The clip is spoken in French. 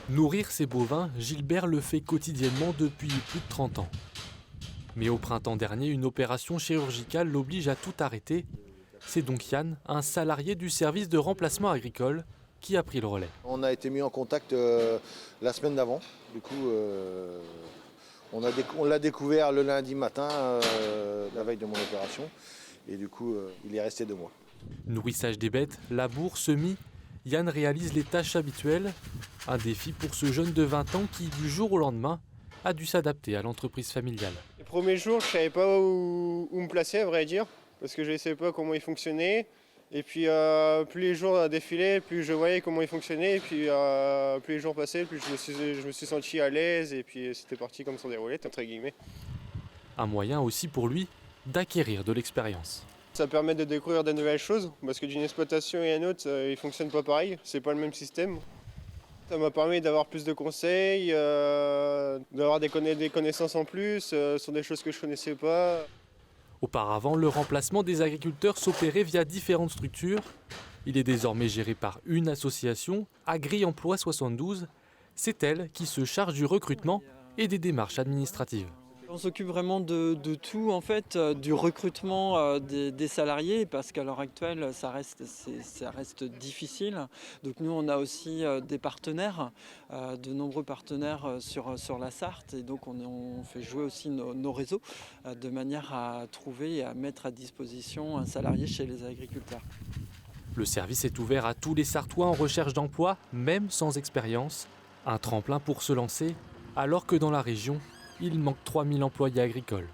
Nourrir ses bovins, Gilbert le fait quotidiennement depuis plus de 30 ans. Mais au printemps dernier, une opération chirurgicale l'oblige à tout arrêter. C'est donc Yann, un salarié du service de remplacement agricole, qui a pris le relais. On a été mis en contact la semaine d'avant. Du coup, on l'a découvert le lundi matin, la veille de mon opération. Et du coup, il est resté 2 mois. Nourrissage des bêtes, labour, semis, Yann réalise les tâches habituelles. Un défi pour ce jeune de 20 ans qui, du jour au lendemain, a dû s'adapter à l'entreprise familiale. Les premiers jours, je ne savais pas où me placer, à vrai dire, parce que je ne savais pas comment il fonctionnait. Et puis, plus les jours défilaient, plus je voyais comment il fonctionnait. Et puis, plus les jours passaient, plus je me suis senti à l'aise. Et puis, c'était parti comme sans des roulettes, entre guillemets. Un moyen aussi pour lui d'acquérir de l'expérience. Ça permet de découvrir de nouvelles choses, parce que d'une exploitation et à une autre, ils ne fonctionnent pas pareil. C'est pas le même système. Ça m'a permis d'avoir plus de conseils, d'avoir des connaissances en plus sur des choses que je ne connaissais pas. Auparavant, le remplacement des agriculteurs s'opérait via différentes structures. Il est désormais géré par une association, Agri-Emploi 72. C'est elle qui se charge du recrutement et des démarches administratives. On s'occupe vraiment de tout, en fait, du recrutement des salariés, parce qu'à l'heure actuelle, ça reste difficile. Donc nous, on a aussi des partenaires, de nombreux partenaires sur la Sarthe, et donc on fait jouer aussi nos réseaux de manière à trouver et à mettre à disposition un salarié chez les agriculteurs. Le service est ouvert à tous les Sartois en recherche d'emploi, même sans expérience. Un tremplin pour se lancer, alors que dans la région, il manque 3000 employés agricoles.